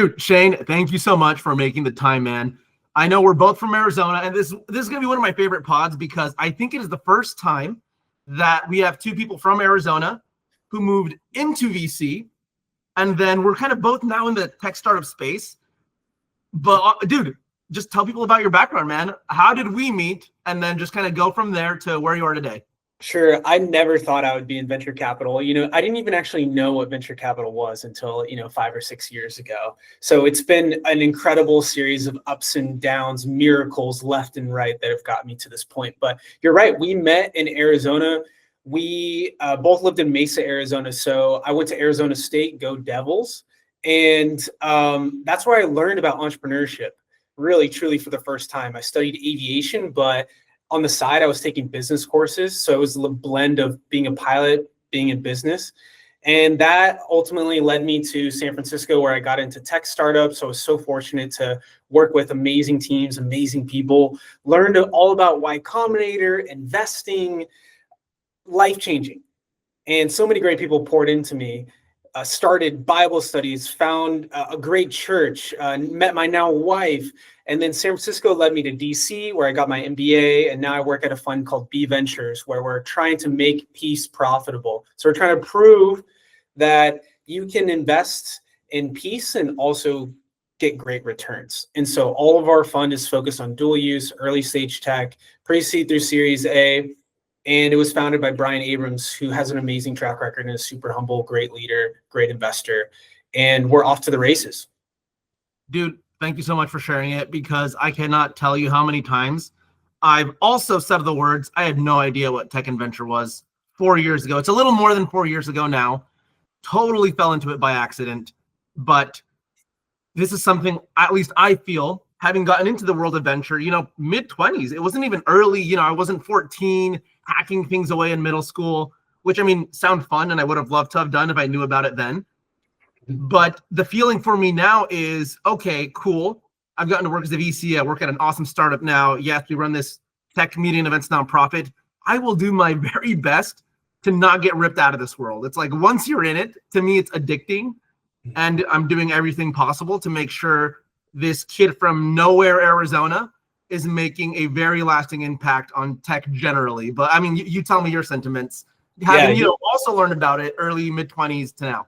Dude, Shane, thank you so much for making the time, man. I know we're both from Arizona, and this is going to be one of my favorite pods because I think it is the first time that we have two people from Arizona who moved into VC, and then we're kind of both now in the tech startup space. But dude, just tell people about your background, man. How did we meet? And then just kind of go from there to where you are today. Sure. I never thought I would be in venture capital. I didn't even actually know what venture capital was until, 5 or 6 years ago. So it's been an incredible series of ups and downs, miracles left and right that have got me to this point. But you're right. We met in Arizona. We both lived in Mesa, Arizona. So I went to Arizona State, go Devils. And that's where I learned about entrepreneurship, really, truly for the first time. I studied aviation, but on the side, I was taking business courses. So it was a blend of being a pilot, being in business. And that ultimately led me to San Francisco, where I got into tech startups. I was so fortunate to work with amazing teams, amazing people, learned all about Y Combinator, investing, life-changing. And so many great people poured into me. Started Bible studies, found a great church, met my now wife. And then San Francisco led me to DC, where I got my MBA. And now I work at a fund called B Ventures, where we're trying to make peace profitable. So we're trying to prove that you can invest in peace and also get great returns. And so all of our fund is focused on dual use, early stage tech, pre-seed through Series A. And it was founded by Brian Abrams, who has an amazing track record and is super humble, great leader, great investor. And we're off to the races. Dude, thank you so much for sharing it, because I cannot tell you how many times I've also said the words, I had no idea what tech and venture was 4 years ago. It's a little more than 4 years ago now. Totally fell into it by accident. But this is something, at least I feel, having gotten into the world of venture, mid-20s. It wasn't even early. I wasn't 14, hacking things away in middle school, which, sound fun, and I would have loved to have done if I knew about it then. But the feeling for me now is, okay, cool. I've gotten to work as a VC. I work at an awesome startup now. Yes, we run this tech media and events nonprofit. I will do my very best to not get ripped out of this world. It's like, once you're in it, to me, it's addicting. And I'm doing everything possible to make sure this kid from nowhere, Arizona, is making a very lasting impact on tech generally. But you tell me your sentiments. Having also learned about it early, mid-20s to now.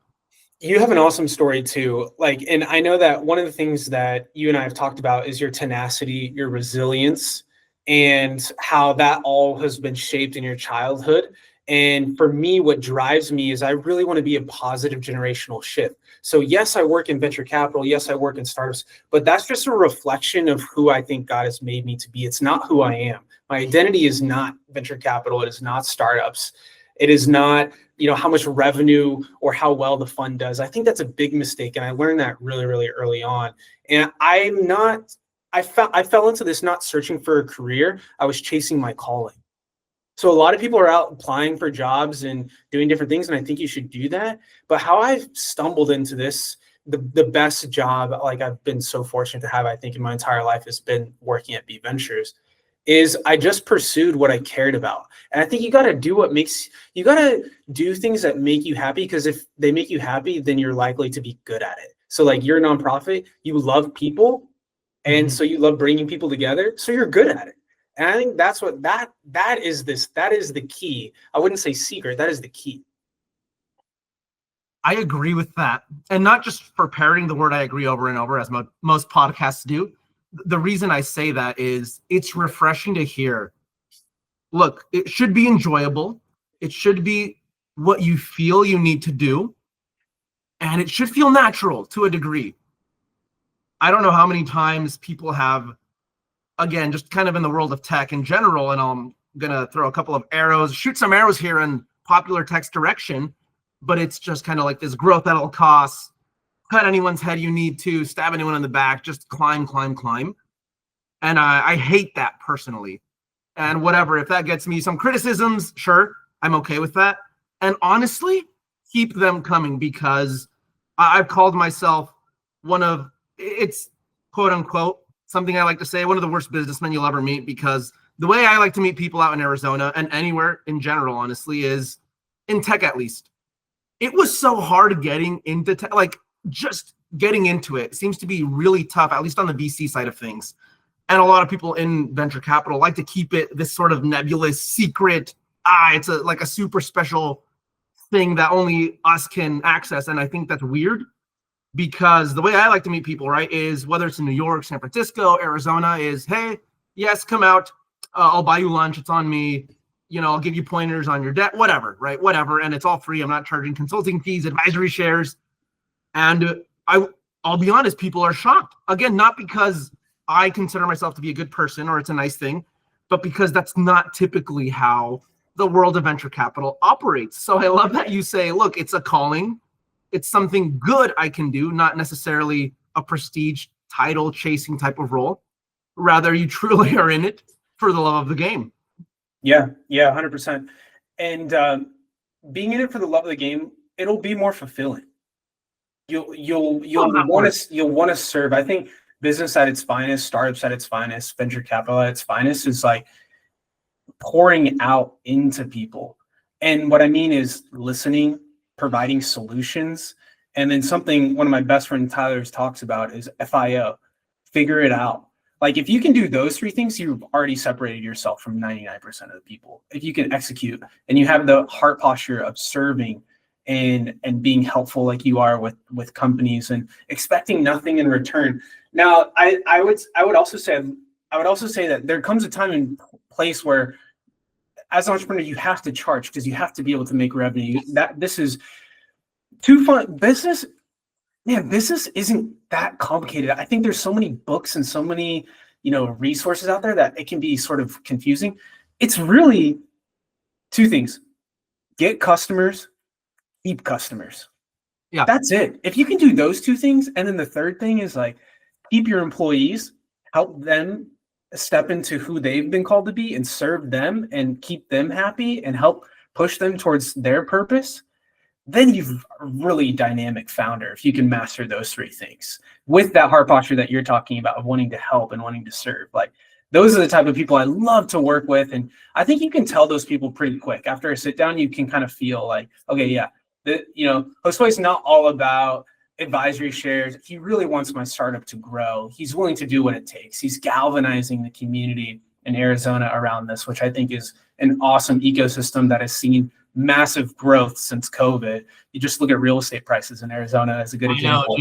You have an awesome story too. And I know that one of the things that you and I have talked about is your tenacity, your resilience, and how that all has been shaped in your childhood. And for me, what drives me is I really want to be a positive generational shift. So yes, I work in venture capital. Yes, I work in startups, but that's just a reflection of who I think God has made me to be. It's not who I am. My identity is not venture capital. It is not startups. It is not, how much revenue or how well the fund does. I think that's a big mistake. And I learned that really, really early on. And I fell into this not searching for a career. I was chasing my calling. So a lot of people are out applying for jobs and doing different things, and I think you should do that. But how I've stumbled into this, the best job, I've been so fortunate to have, I think, in my entire life, has been working at B Ventures, is I just pursued what I cared about. And I think you got to do things that make you happy, because if they make you happy, then you're likely to be good at it. So you're a nonprofit, you love people, and so you love bringing people together, so you're good at it. And I think that's what that is the key. I wouldn't say secret. That is the key. I agree with that. And not just for parroting the word I agree over and over, as most podcasts do. The reason I say that is it's refreshing to hear. Look, it should be enjoyable. It should be what you feel you need to do. And it should feel natural to a degree. I don't know how many times people have, again, just kind of in the world of tech in general, and I'm going to throw a couple of arrows, shoot some arrows here in popular tech's direction, but it's just kind of like this growth at all costs, cut anyone's head you need to, stab anyone in the back, just climb. And I hate that personally. And whatever, if that gets me some criticisms, sure, I'm okay with that. And honestly, keep them coming, because I've called myself it's quote unquote, something I like to say, one of the worst businessmen you'll ever meet, because the way I like to meet people out in Arizona and anywhere in general, honestly, is in tech, at least. It was so hard getting into tech, just getting into it seems to be really tough, at least on the VC side of things. And a lot of people in venture capital like to keep it this sort of nebulous secret. It's like a super special thing that only us can access. And I think that's weird, because the way I like to meet people, right, is whether it's in New York, San Francisco, Arizona, is, hey, yes, come out. I'll buy you lunch. It's on me. I'll give you pointers on your debt, whatever, right? Whatever. And it's all free. I'm not charging consulting fees, advisory shares. And I'll be honest, people are shocked. Again, not because I consider myself to be a good person or it's a nice thing, but because that's not typically how the world of venture capital operates. So I love that you say, look, it's a calling. It's something good I can do, not necessarily a prestige title chasing type of role. Rather, you truly are in it for the love of the game. Yeah, 100%. And being in it for the love of the game, it'll be more fulfilling. You'll want to serve. I think business at its finest, startups at its finest, venture capital at its finest is like pouring out into people. And what I mean is listening, providing solutions, and then something one of my best friend Tyler's talks about is FIO, figure it out. Like if you can do those three things, you've already separated yourself from 99% of the people. If you can execute and you have the heart posture of serving and being helpful like you are with companies and expecting nothing in return. Now, I would also say that there comes a time and place where as an entrepreneur, you have to charge because you have to be able to make revenue. This is too fun. Business isn't that complicated. I think there's so many books and so many, resources out there that it can be sort of confusing. It's really two things: get customers, keep customers. Yeah, that's it. If you can do those two things, and then the third thing is like keep your employees, help them step into who they've been called to be and serve them and keep them happy and help push them towards their purpose, then you've a really dynamic founder if you can master those three things with that heart posture that you're talking about of wanting to help and wanting to serve. Like those are the type of people I love to work with. And I think you can tell those people pretty quick. After a sit down, you can kind of feel like, okay, yeah, Josue's not all about advisory shares. He really wants my startup to grow. He's willing to do what it takes. He's galvanizing the community in Arizona around this, which I think is an awesome ecosystem that has seen massive growth since COVID. You just look at real estate prices in Arizona as a good example.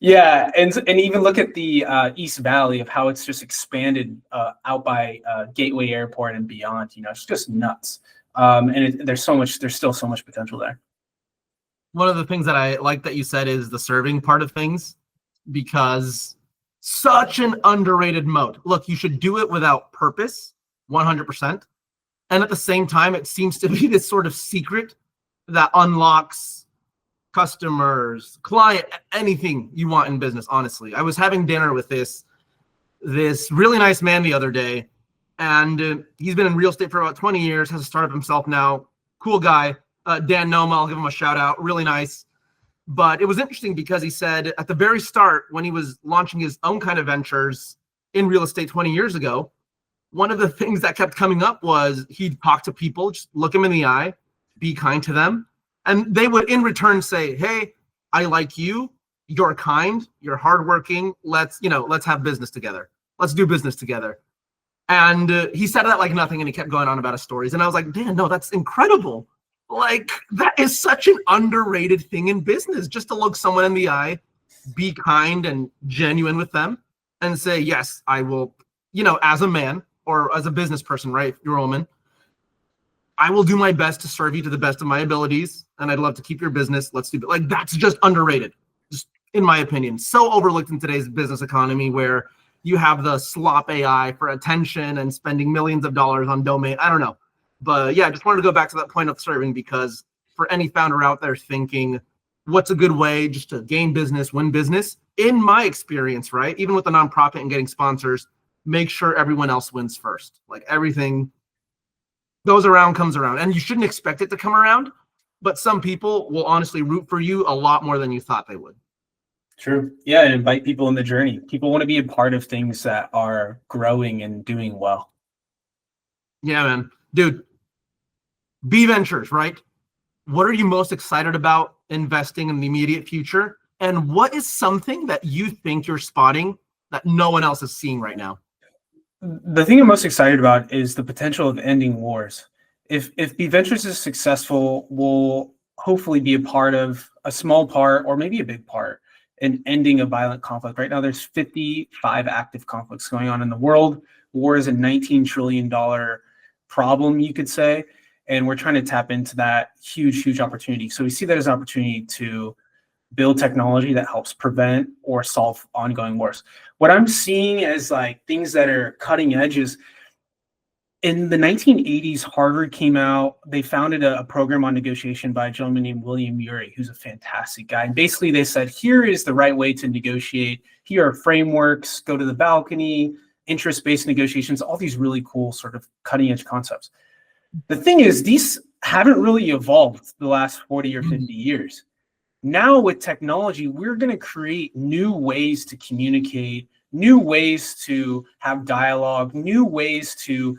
Yeah, and even look at the East Valley of how it's just expanded out by Gateway Airport and beyond. It's just nuts. There's still so much potential there. One of the things that I like that you said is the serving part of things, because such an underrated mode. Look, you should do it without purpose, 100%. And at the same time, it seems to be this sort of secret that unlocks customers, client, anything you want in business, honestly. I was having dinner with this really nice man the other day, and he's been in real estate for about 20 years, has a startup himself now. Cool guy. Dan Noma, I'll give him a shout out. Really nice. But it was interesting because he said at the very start, when he was launching his own kind of ventures in real estate 20 years ago, one of the things that kept coming up was he'd talk to people, just look them in the eye, be kind to them. And they would in return say, hey, I like you. You're kind. You're hardworking. Let's have business together. Let's do business together. And he said that like nothing, and he kept going on about his stories. And I was like, Dan, no, that's incredible. Like, that is such an underrated thing in business, just to look someone in the eye, be kind and genuine with them, and say, yes, I will, as a man or as a business person, right? If you're a woman, I will do my best to serve you to the best of my abilities, and I'd love to keep your business. Let's do it. Like, that's just underrated, just in my opinion. So overlooked in today's business economy, where you have the slop AI for attention and spending millions of dollars on domain. I don't know. But yeah, I just wanted to go back to that point of serving, because for any founder out there thinking, what's a good way just to gain business, win business? In my experience, right, even with the nonprofit and getting sponsors, make sure everyone else wins first. Like, everything goes around, comes around. And you shouldn't expect it to come around, but some people will honestly root for you a lot more than you thought they would. True. Yeah, and invite people in the journey. People want to be a part of things that are growing and doing well. Yeah, man. Dude, B Ventures, right? What are you most excited about investing in the immediate future? And what is something that you think you're spotting that no one else is seeing right now? The thing I'm most excited about is the potential of ending wars. If B Ventures is successful, we'll hopefully be a part of a small part or maybe a big part in ending a violent conflict. Right now, there's 55 active conflicts going on in the world. War is a $19 trillion problem, you could say, and we're trying to tap into that huge opportunity. So we see that as an opportunity to build technology that helps prevent or solve ongoing wars. What I'm seeing as like things that are cutting edge is in the 1980s, Harvard came out, they founded a program on negotiation by a gentleman named William Ury, who's a fantastic guy. And basically they said, here is the right way to negotiate. Here are frameworks, go to the balcony, interest-based negotiations, all these really cool sort of cutting edge concepts. The thing is, these haven't really evolved the last 40 or 50 years. Now with technology, we're going to create new ways to communicate, new ways to have dialogue, new ways to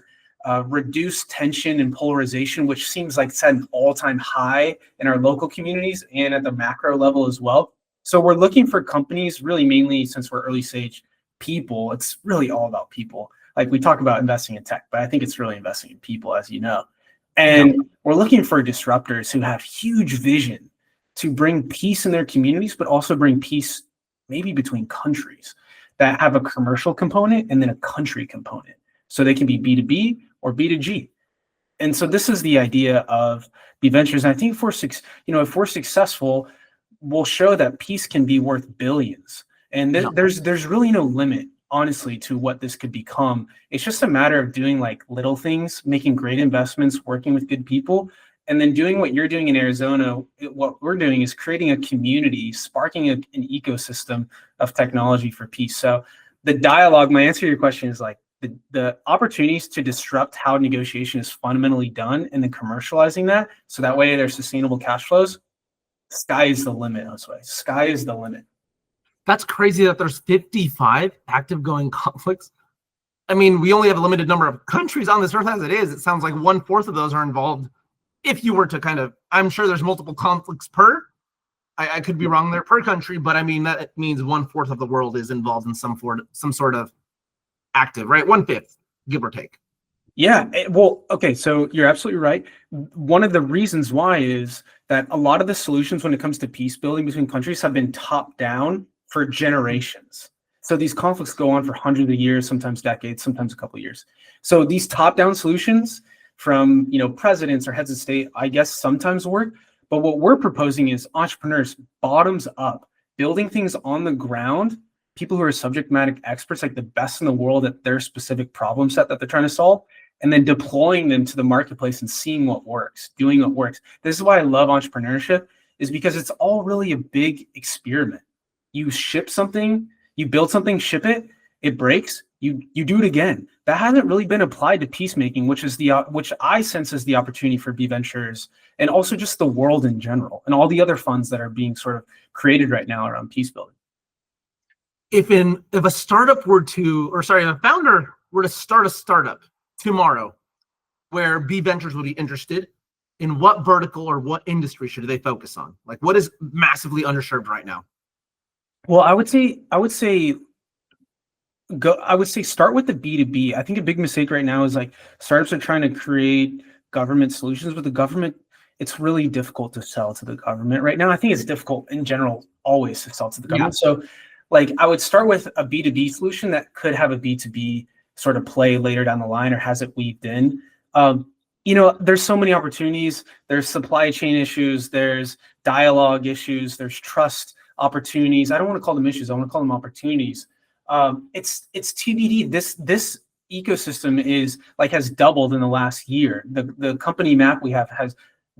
reduce tension and polarization, which seems like it's at an all-time high in our local communities and at the macro level as well. So we're looking for companies, really mainly since we're early stage people, it's really all about people. Like we talk about investing in tech, but I think it's really investing in people, as you know. And we're looking for disruptors who have huge vision to bring peace in their communities, but also bring peace maybe between countries that have a commercial component and then a country component. So they can be B2B or B2G. And so this is the idea of B Ventures. And I think if we're successful, we'll show that peace can be worth billions. And there's really no limit, honestly, to what this could become. It's just a matter of doing like little things, making great investments, working with good people, and then doing what you're doing in Arizona. What we're doing is creating a community, sparking an ecosystem of technology for peace. So the dialogue, my answer to your question is like the opportunities to disrupt how negotiation is fundamentally done and then commercializing that. So that way there's sustainable cash flows. Sky is the limit, Josue. Sky is the limit. That's crazy that there's 55 active going conflicts. I mean, we only have a limited number of countries on this earth as it is. It sounds like 1/4 of those are involved. If you were to I'm sure there's multiple conflicts per, I could be wrong there, per country, but I mean, that means 1/4 of the world is involved in some sort of active, right? 1/5, give or take. Yeah, well, okay, so you're absolutely right. One of the reasons why is that a lot of the solutions when it comes to peace building between countries have been top down for generations. So these conflicts go on for hundreds of years, sometimes decades, sometimes a couple of years. So these top down solutions from presidents or heads of state, I guess sometimes work. But what we're proposing is entrepreneurs bottoms up, building things on the ground, people who are subject matter experts, like the best in the world at their specific problem set that they're trying to solve, and then deploying them to the marketplace and seeing what works, doing what works. This is why I love entrepreneurship, is because it's all really a big experiment. You ship something, you build something, ship it, it breaks, you do it again. That hasn't really been applied to peacemaking, which I sense is the opportunity for B Ventures and also just the world in general and all the other funds that are being sort of created right now around peace building. If a startup were to, or sorry, if a founder were to start a startup tomorrow where B Ventures would be interested, in what vertical or what industry should they focus on? Like what is massively underserved right now? Well, I would say start with the B2B. I think a big mistake right now is like startups are trying to create government solutions, but the government, it's really difficult to sell to the government right now. I think it's difficult in general always to sell to the government. Yeah. So like I would start with a B2B solution that could have a B2B sort of play later down the line or has it weaved in. There's so many opportunities. There's supply chain issues. There's dialogue issues. There's trust opportunities. I don't want to call them issues. I want to call them opportunities. It's TBD. This ecosystem has doubled in the last year. The company map we have has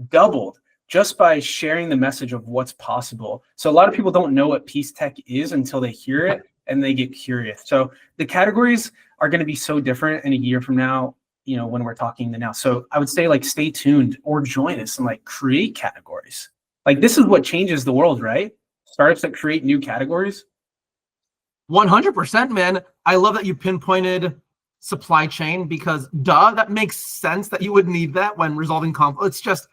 doubled just by sharing the message of what's possible. So a lot of people don't know what peace tech is until they hear it and they get curious. So the categories are going to be so different in a year from now, when we're talking to now. So I would say stay tuned or join us and create categories. This is what changes the world, right? Startups that create new categories. 100%, man. I love that you pinpointed supply chain because that makes sense that you would need that when resolving conflict. It's just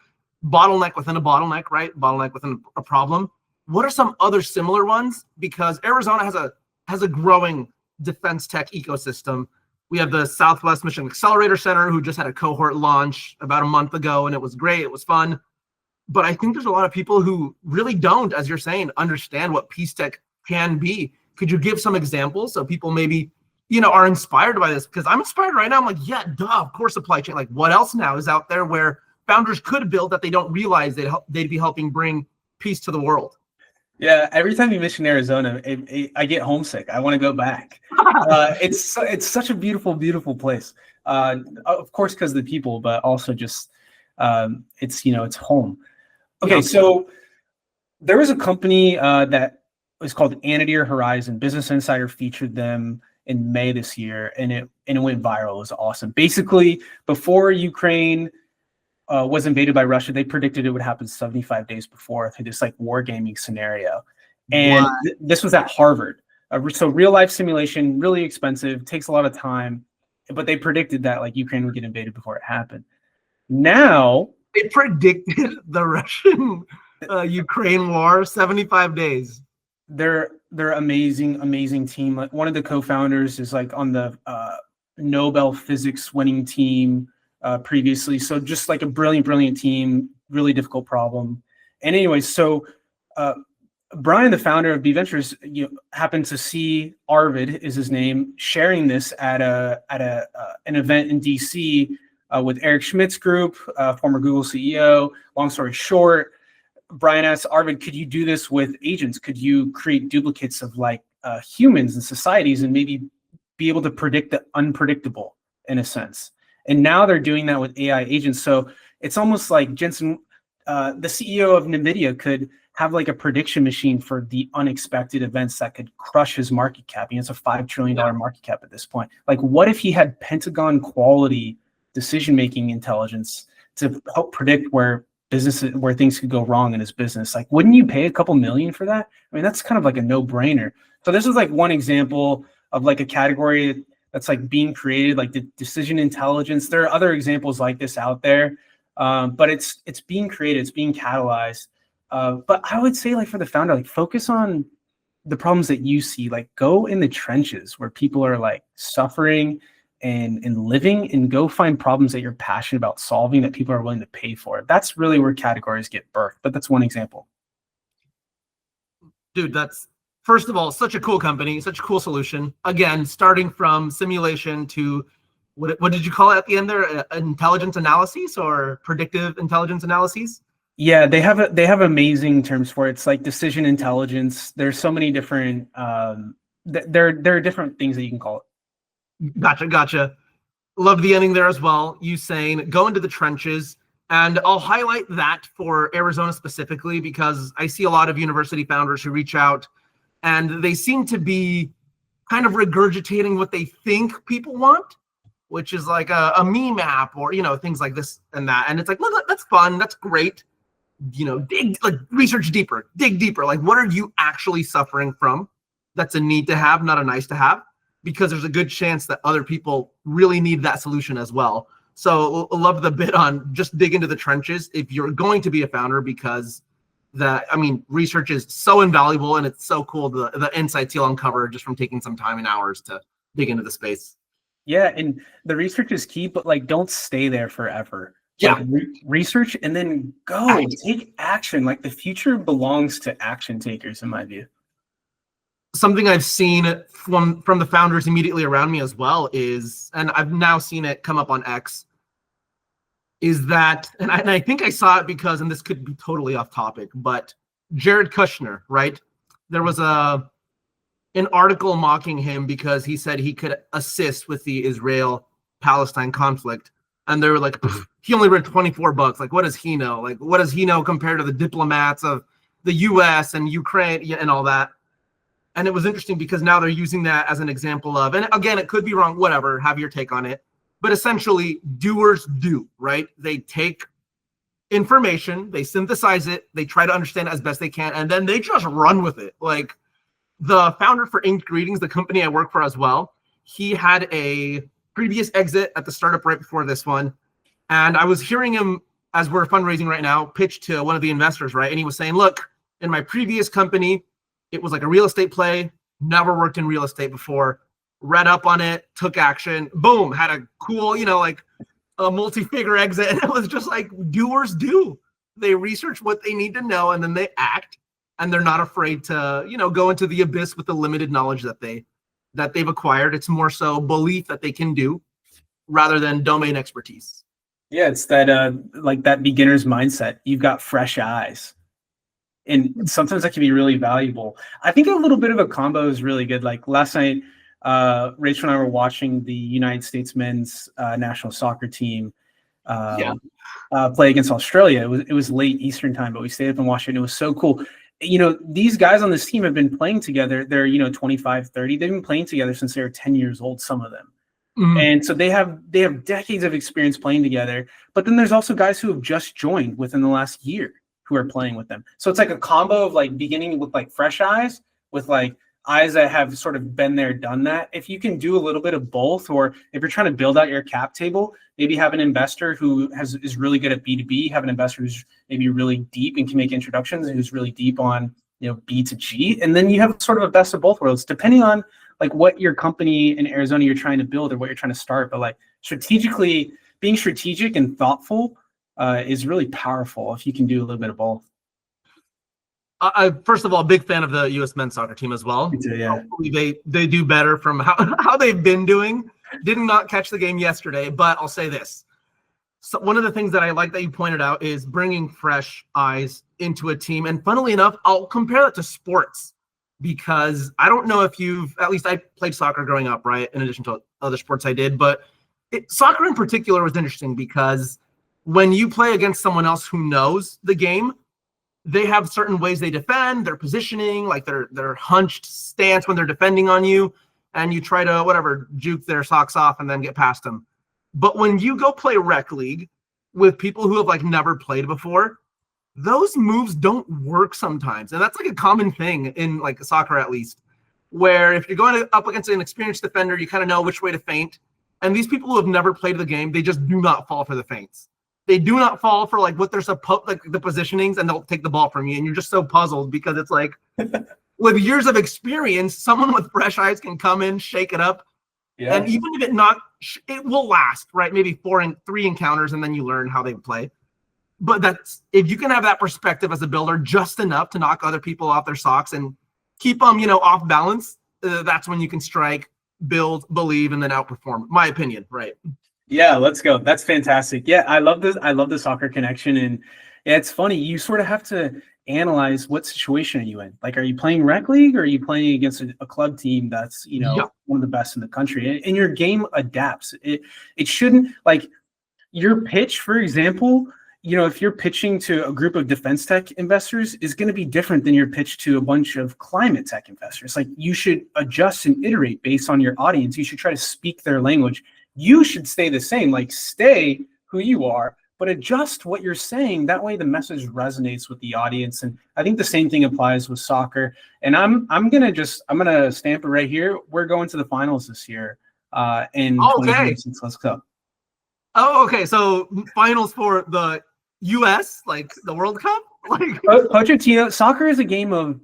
bottleneck within a bottleneck, right? Bottleneck within a problem. what are some other similar ones? Because Arizona has a growing defense tech ecosystem. We have the Southwest Mission Accelerator Center, who just had a cohort launch about a month ago, and it was great. It was fun. But I think there's a lot of people who really don't, as you're saying, understand what peace tech can be. Could you give some examples so people maybe, are inspired by this? Because I'm inspired right now. I'm like, yeah, duh, of course, supply chain. Like, what else now is out there where founders could build that they don't realize they'd be helping bring peace to the world? Yeah, every time you mention Arizona, I get homesick. I want to go back. It's such a beautiful, beautiful place. Of course, because of the people, but also just it's home. Okay, so there was a company that was called Anadir Horizon. Business Insider featured them in May this year, and it went viral. It was awesome. Basically, before Ukraine was invaded by Russia, they predicted it would happen 75 days before through this like wargaming scenario. And this was at Harvard. So real life simulation, really expensive, takes a lot of time, but they predicted that like Ukraine would get invaded before it happened. Now they predicted the Russian Ukraine war 75 days. They're amazing team. Like one of the co-founders is like on the Nobel physics winning team previously. So just like a brilliant team, really difficult problem. And anyways, so Brian, the founder of B Ventures, happened to see Arvid is his name, sharing this at an event in DC with Eric Schmidt's group, former Google CEO. Long story short, Brian asked Arvid, could you do this with agents? Could you create duplicates of like humans and societies and maybe be able to predict the unpredictable in a sense? And now they're doing that with AI agents. So it's almost like Jensen, the CEO of NVIDIA, could have like a prediction machine for the unexpected events that could crush his market cap. It's a $5 trillion market cap at this point. Like, what if he had Pentagon quality decision-making intelligence to help predict where things could go wrong in his business? Like, wouldn't you pay a couple million for that? I mean, that's kind of like a no-brainer. So this is like one example of like a category that's like being created, like the decision intelligence. There are other examples like this out there, but it's being created, it's being catalyzed. But I would say, like, for the founder, like, focus on the problems that you see. Like, go in the trenches where people are like suffering and living, and go find problems that you're passionate about solving that people are willing to pay for. That's really where categories get birthed. But that's one example. Dude, that's, first of all, such a cool company, such a cool solution. Again, starting from simulation to what did you call it at the end there? Intelligence analyses or predictive intelligence analyses? Yeah, they have amazing terms for it. It's like decision intelligence. There's so many different there are different things that you can call it. Gotcha. Love the ending there as well. You saying go into the trenches. And I'll highlight that for Arizona specifically because I see a lot of university founders who reach out and they seem to be kind of regurgitating what they think people want, which is like a meme app or, things like this and that. And it's like, look, that's fun. That's great. Research deeper, dig deeper. Like, what are you actually suffering from? That's a need to have, not a nice to have, because there's a good chance that other people really need that solution as well. So I love the bit on just dig into the trenches if you're going to be a founder, because research is so invaluable and it's so cool, the insights you'll uncover just from taking some time and hours to dig into the space. Yeah, and the research is key, but like, don't stay there forever. Yeah. Like, research and then take action. Like, the future belongs to action takers, in my view. Something I've seen from the founders immediately around me as well is, and I've now seen it come up on X, is that, and I think I saw it because, and this could be totally off topic, but Jared Kushner, right? There was an article mocking him because he said he could assist with the Israel-Palestine conflict. And they were like, he only read $24. Like, what does he know? Like, what does he know compared to the diplomats of the US and Ukraine and all that? And it was interesting because now they're using that as an example of, and again, it could be wrong, whatever, have your take on it. But essentially, doers do, right? They take information, they synthesize it, they try to understand it as best they can, and then they just run with it. Like, the founder for Inked Greetings, the company I work for as well, he had a previous exit at the startup right before this one. And I was hearing him, as we're fundraising right now, pitch to one of the investors, right? And he was saying, look, in my previous company, it was like a real estate play, never worked in real estate before, read up on it, took action, boom, had a cool, like a multi-figure exit. And it was just like doers do. They research what they need to know and then they act, and they're not afraid to, go into the abyss with the limited knowledge that they've acquired. It's more so belief that they can do rather than domain expertise. Yeah, it's that like that beginner's mindset. You've got fresh eyes. And sometimes that can be really valuable. I think a little bit of a combo is really good. Like last night, Rachel and I were watching the United States men's national soccer team play against Australia. It was late Eastern time, but we stayed up and watched it, and it was so cool. These guys on this team have been playing together. They're 25, 30. They've been playing together since they were 10 years old, some of them. Mm-hmm. And so they have decades of experience playing together. But then there's also guys who have just joined within the last year who are playing with them. So it's like a combo of like beginning with like fresh eyes with like eyes that have sort of been there, done that. If you can do a little bit of both, or if you're trying to build out your cap table, maybe have an investor who is really good at B2B, have an investor who's maybe really deep and can make introductions and who's really deep on B2G. And then you have sort of a best of both worlds, depending on like what your company in Arizona you're trying to build or what you're trying to start. But like being strategic and thoughtful is really powerful if you can do a little bit of both. First of all, big fan of the U.S. men's soccer team as well. Me too, yeah. Hopefully they do better from how they've been doing. Did not catch the game yesterday, but I'll say this. So one of the things that I like that you pointed out is bringing fresh eyes into a team. And funnily enough, I'll compare that to sports, because I don't know if at least I played soccer growing up, right? In addition to other sports I did, but soccer in particular was interesting because when you play against someone else who knows the game, they have certain ways they defend, their positioning, like their hunched stance when they're defending on you, and you try to juke their socks off and then get past them. But when you go play rec league with people who have like never played before, those moves don't work sometimes. And that's like a common thing in like soccer, at least, where if you're going up against an experienced defender, you kind of know which way to feint. And these people who have never played the game, they just do not fall for the feints. They do not fall for like what they're supposed, like the positionings, and they'll take the ball from you. And you're just so puzzled because it's like with years of experience, someone with fresh eyes can come in, shake it up. Yeah. And even if it will last, right? Maybe 3 encounters, and then you learn how they play. But that's, if you can have that perspective as a builder, just enough to knock other people off their socks and keep them, off balance, that's when you can strike, build, believe, and then outperform. My opinion, right? Yeah, let's go. That's fantastic. Yeah, I love this. I love the soccer connection. And yeah, it's funny. You sort of have to analyze what situation are you in. Like, are you playing rec league, or are you playing against a club team that's, one of the best in the country? And your game adapts. It shouldn't, like, your pitch, for example, if you're pitching to a group of defense tech investors, is going to be different than your pitch to a bunch of climate tech investors. Like, you should adjust and iterate based on your audience. You should try to speak their language. You should stay the same, like stay who you are, but adjust what you're saying. That way the message resonates with the audience. And I think the same thing applies with soccer. And I'm gonna stamp it right here. We're going to the finals this year. In 2026. Let's go. Oh, okay. So finals for the US, like the World Cup? Like Pochettino, soccer is a game of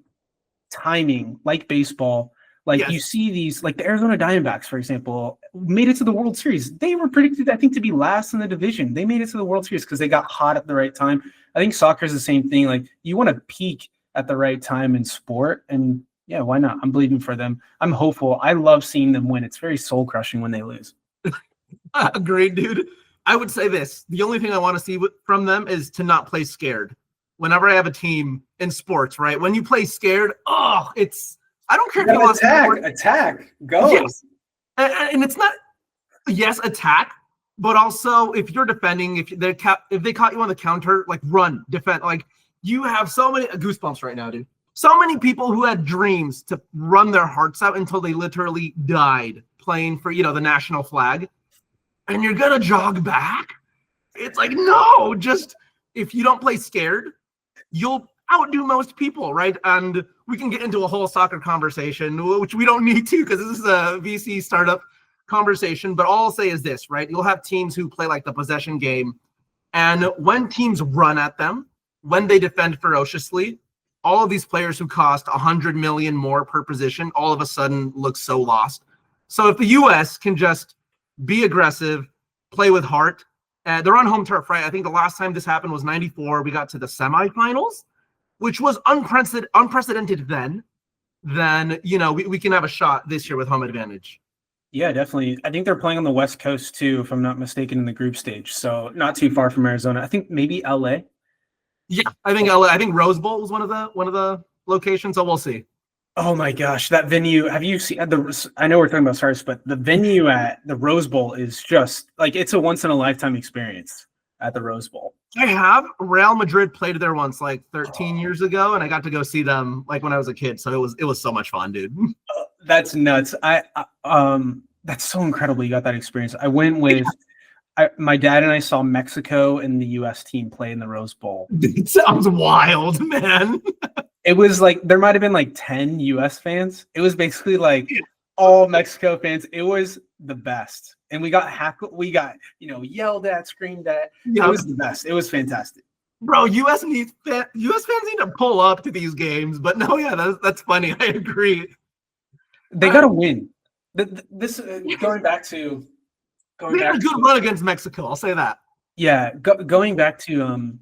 timing, like baseball. Like, yes. You see these, like the Arizona Diamondbacks, for example, made it to the World Series. They were predicted, I think, to be last in the division. They made it to the World Series because they got hot at the right time. I think soccer is the same thing. Like, you want to peak at the right time in sport. And yeah, why not? I'm believing for them. I'm hopeful. I love seeing them win. It's very soul crushing when they lose. Agreed, dude. I would say this. The only thing I want to see from them is to not play scared. Whenever I have a team in sports, right? When you play scared, I don't care if you want to attack, go. Yes. And it's not, yes, attack, but also if you're defending, if they caught you on the counter, like run, defend. Like, you have so many goosebumps right now, dude. So many people who had dreams to run their hearts out until they literally died playing for, the national flag. And you're going to jog back? It's like, no, just if you don't play scared, you'll outdo most people, right? And we can get into a whole soccer conversation, which we don't need to because this is a VC startup conversation. But all I'll say is this, right? You'll have teams who play like the possession game. And when teams run at them, when they defend ferociously, all of these players who cost 100 million more per position all of a sudden look so lost. So if the US can just be aggressive, play with heart, they're on home turf, right? I think the last time this happened was 94. We got to the semifinals, which was unprecedented then. Then, we can have a shot this year with home advantage. Yeah, definitely. I think they're playing on the West Coast too, if I'm not mistaken, in the group stage. So not too far from Arizona. I think maybe LA. Yeah, I think LA. I think Rose Bowl was one of the locations. So we'll see. Oh my gosh, that venue! Have you seen the? I know we're talking about stars, but the venue at the Rose Bowl is just like it's a once in a lifetime experience at the Rose Bowl. I have. Real Madrid played there once, like 13 years ago, and I got to go see them like when I was a kid. So it was so much fun, dude. That's nuts. That's so incredible. You got that experience. I went with my dad and I saw Mexico and the U.S. team play in the Rose Bowl. It sounds wild, man. It was like there might have been like 10 U.S. fans. It was basically like all Mexico fans. It was the best, and we got yelled at, screamed at. Yeah. It was the best. It was fantastic. Bro, U.S. fans need to pull up to these games. But no, yeah, that's funny. I agree. They got to win. This going back to they had a good run against Mexico. I'll say that. Yeah, going back to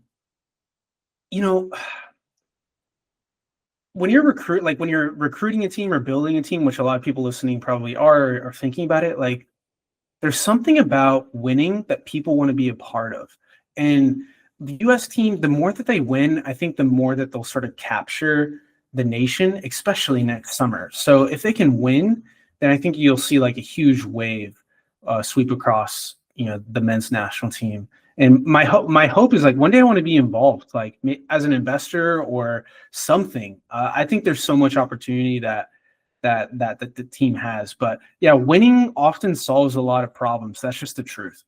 when you're recruiting a team or building a team, which a lot of people listening probably are thinking about it, like there's something about winning that people want to be a part of. And the US team, the more that they win, I think the more that they'll sort of capture the nation, especially next summer. So if they can win, then I think you'll see like a huge wave sweep across, the men's national team. And my hope is like one day I want to be involved, like as an investor or something. I think there's so much opportunity that the team has. But yeah, winning often solves a lot of problems. That's just the truth.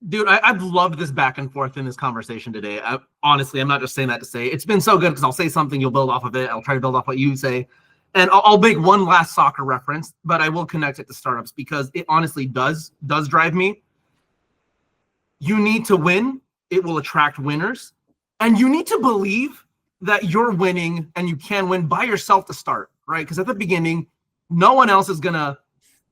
Dude, I've loved this back and forth in this conversation today. Honestly, I'm not just saying that to say it's been so good because I'll say something, you'll build off of it. I'll try to build off what you say. And I'll make one last soccer reference, but I will connect it to startups because it honestly does drive me. You need to win. It will attract winners. And you need to believe that you're winning and you can win by yourself to start, right? Because at the beginning, no one else is going to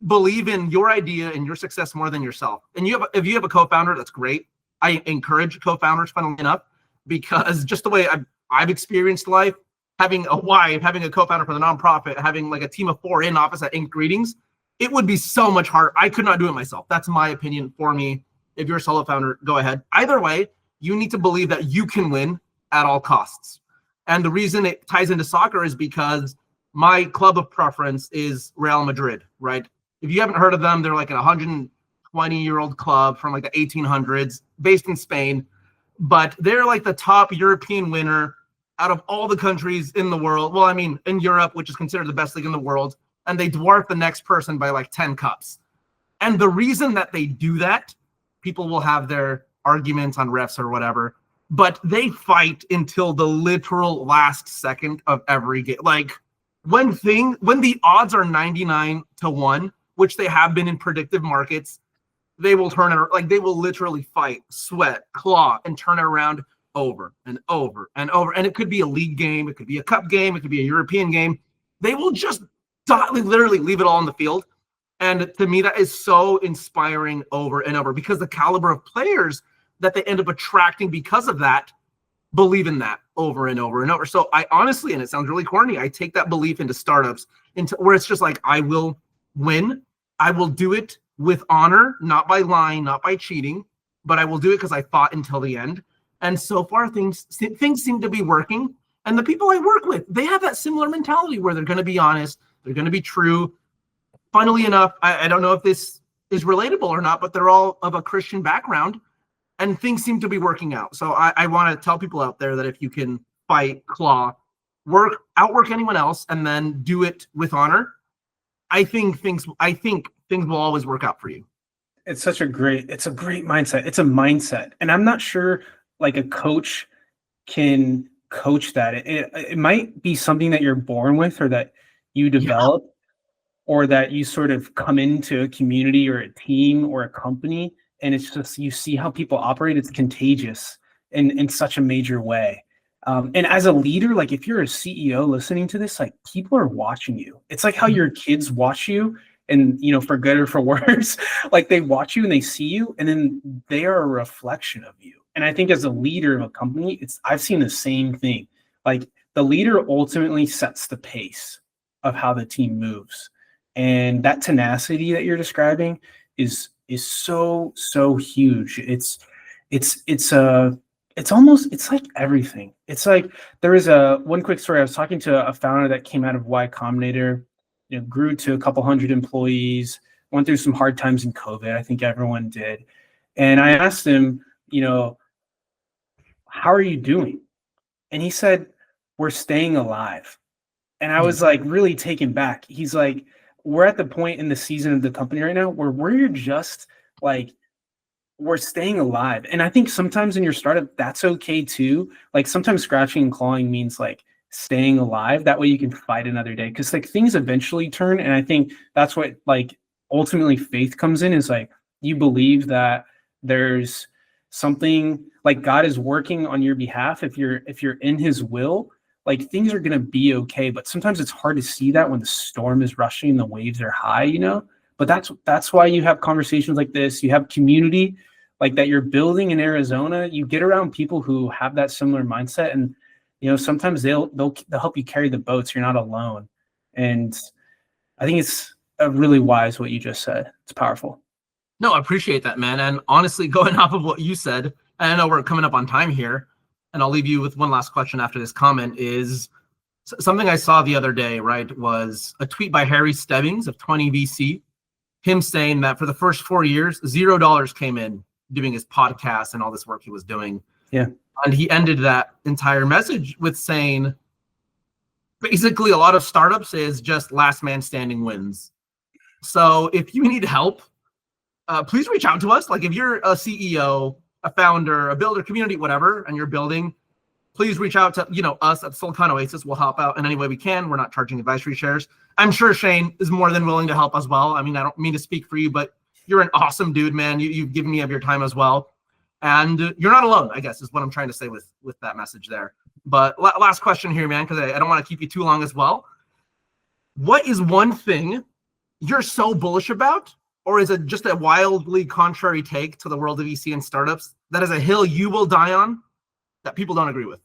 believe in your idea and your success more than yourself. And if you have a co-founder, that's great. I encourage co-founders, funnily enough, because just the way I've experienced life, having a wife, having a co-founder for the nonprofit, having like a team of 4 in office at Inc. Greetings, it would be so much harder. I could not do it myself. That's my opinion for me. If you're a solo founder, go ahead. Either way, you need to believe that you can win at all costs. And the reason it ties into soccer is because my club of preference is Real Madrid, right? If you haven't heard of them, they're like an 120-year-old club from like the 1800s, based in Spain. But they're like the top European winner out of all the countries in the world. Well, I mean, in Europe, which is considered the best league in the world. And they dwarf the next person by like 10 cups. And the reason that they do that, people will have their arguments on refs or whatever, but they fight until the literal last second of every game. Like when the odds are 99-1, which they have been in predictive markets, they will turn it, like they will literally fight, sweat, claw, and turn it around over and over and over. And it could be a league game, it could be a cup game, it could be a European game. They will just literally leave it all on the field. And to me, that is so inspiring over and over because the caliber of players that they end up attracting because of that believe in that over and over and over. So I honestly, and it sounds really corny, I take that belief into startups, into where it's just like, I will win. I will do it with honor, not by lying, not by cheating, but I will do it because I fought until the end. And so far, things seem to be working. And the people I work with, they have that similar mentality where they're going to be honest, they're going to be true. Funnily enough, I don't know if this is relatable or not, but they're all of a Christian background and things seem to be working out. So I want to tell people out there that if you can fight, claw, outwork anyone else, and then do it with honor, I think things will always work out for you. It's a great mindset. It's a mindset. And I'm not sure like a coach can coach that. It might be something that you're born with or that you develop. Yeah. Or that you sort of come into a community or a team or a company, and it's just you see how people operate. It's contagious in such a major way. And as a leader, like if you're a CEO listening to this, like people are watching you. It's like how your kids watch you, and for good or for worse, like they watch you and they see you, and then they are a reflection of you. And I think as a leader of a company, I've seen the same thing. Like the leader ultimately sets the pace of how the team moves. And that tenacity that you're describing is so huge. It's like everything. It's like there is one quick story. I was talking to a founder that came out of Y Combinator, grew to a couple hundred employees, went through some hard times in COVID. I think everyone did. And I asked him, how are you doing? And he said, we're staying alive. And I was like really taken back. He's like, we're at the point in the season of the company right now where we're just like, we're staying alive. And I think sometimes in your startup, that's okay too. Like sometimes scratching and clawing means like staying alive. That way you can fight another day. Cause like things eventually turn. And I think that's what like ultimately faith comes in, is like, you believe that there's something like God is working on your behalf. If you're in his will, like things are going to be okay. But sometimes it's hard to see that when the storm is rushing and the waves are high, but that's why you have conversations like this. You have community like that you're building in Arizona. You get around people who have that similar mindset, and sometimes they'll help you carry the boats. You're not alone. And I think it's really wise what you just said. It's powerful. No, I appreciate that, man. And honestly, going off of what you said, and I know we're coming up on time here, and I'll leave you with one last question after this comment, is something I saw the other day, right, was a tweet by Harry Stebbings of 20VC, him saying that for the first 4 years, $0 came in doing his podcast and all this work he was doing. Yeah. And he ended that entire message with saying, basically, a lot of startups is just last man standing wins. So if you need help, please reach out to us. Like if you're a CEO, a founder, a builder, community, whatever, and you're building, please reach out to us at Silicon Oasis. We'll help out in any way we can. We're not charging advisory shares. I'm sure Shane is more than willing to help as well. I mean, I don't mean to speak for you, but you're an awesome dude, man. You've given me of your time as well. And you're not alone, I guess, is what I'm trying to say with that message there. But last question here, man, because I don't want to keep you too long as well. What is one thing you're so bullish about, or is it just a wildly contrary take to the world of VC and startups that is a hill you will die on that people don't agree with?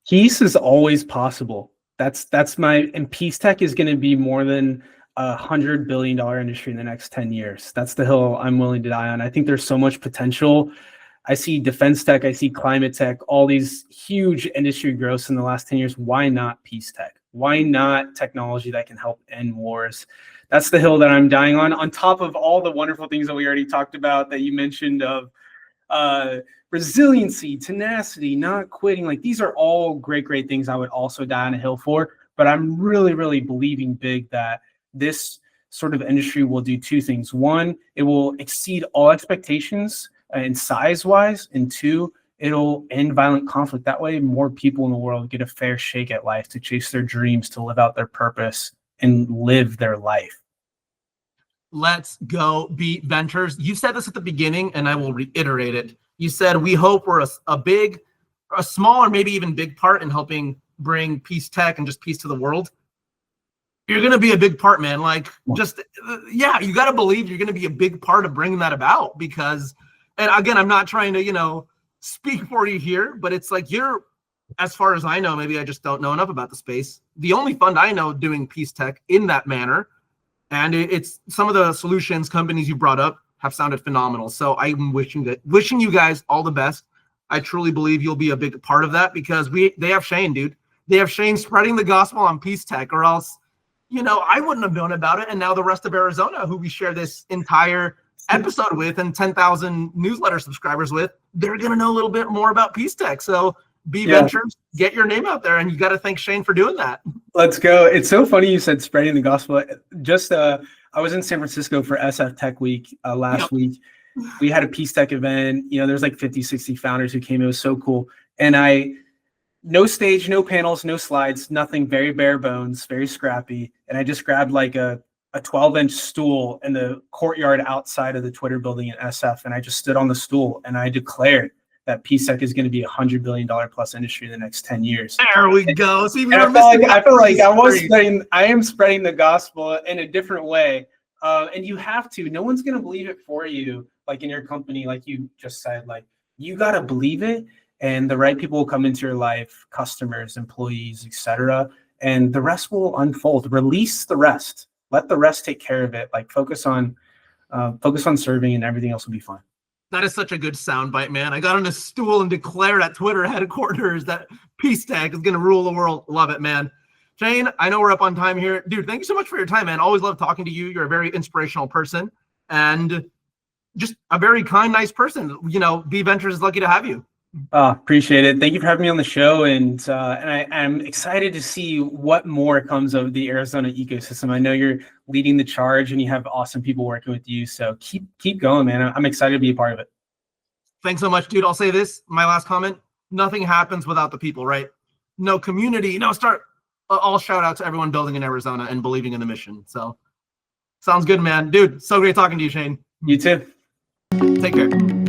Peace is always possible. And peace tech is going to be more than $100 billion industry in the next 10 years. That's the hill I'm willing to die on. I think there's so much potential. I see defense tech, I see climate tech, all these huge industry growths in the last 10 years. Why not peace tech? Why not technology that can help end wars? That's the hill that I'm dying on top of all the wonderful things that we already talked about that you mentioned of resiliency, tenacity, not quitting. Like these are all great things I would also die on a hill for. But I'm really believing big that this sort of industry will do two things. One, it will exceed all expectations in size-wise. And two, it'll end violent conflict. That way, more people in the world get a fair shake at life to chase their dreams, to live out their purpose and live their life. Let's go beat ventures. You said this at the beginning, and I will reiterate it. You said, we hope we're a small or maybe even big part in helping bring peace tech and just peace to the world. You're going to be a big part, man. Like you got to believe you're going to be a big part of bringing that about, because, and again, I'm not trying to, speak for you here, but it's like you're, as far as I know, maybe I just don't know enough about the space, the only fund I know doing peace tech in that manner. And it's some of the solutions companies you brought up have sounded phenomenal. So I'm wishing you guys all the best. I truly believe you'll be a big part of that, because they have Shane, dude. They have Shane spreading the gospel on peace tech, or else, I wouldn't have known about it. And now the rest of Arizona, who we share this entire episode with and 10,000 newsletter subscribers with, they're going to know a little bit more about peace tech. So Ventures, get your name out there, and you got to thank Shane for doing that. Let's go. It's so funny you said spreading the gospel. Just I was in San Francisco for SF Tech Week last week. We had a peace tech event. There's like 50, 60 founders who came. It was so cool. And no stage, no panels, no slides, nothing, very bare bones, very scrappy. And I just grabbed like a 12-inch stool in the courtyard outside of the Twitter building in SF. And I just stood on the stool and I declared that PSEC is going to be $100 billion plus industry in the next 10 years. There we go. See, And I feel like I am spreading the gospel in a different way. And you have to. No one's going to believe it for you, like in your company, like you just said. Like, you got to believe it, and the right people will come into your life, customers, employees, etc., and the rest will unfold. Release the rest. Let the rest take care of it. Like, focus on serving, and everything else will be fine. That is such a good soundbite, man. I got on a stool and declared at Twitter headquarters that Peace Tag is going to rule the world. Love it, man. Shane, I know we're up on time here. Dude, thank you so much for your time, man. Always love talking to you. You're a very inspirational person and just a very kind, nice person. You know, B Ventures is lucky to have you. Appreciate it. Thank you for having me on the show. And I'm excited to see what more comes of the Arizona ecosystem. I know you're leading the charge and you have awesome people working with you. So keep going, man. I'm excited to be a part of it. Thanks so much, dude. I'll say this, my last comment. Nothing happens without the people, right? No community, all shout out to everyone building in Arizona and believing in the mission. So sounds good, man. Dude, so great talking to you, Shane. You too. Take care.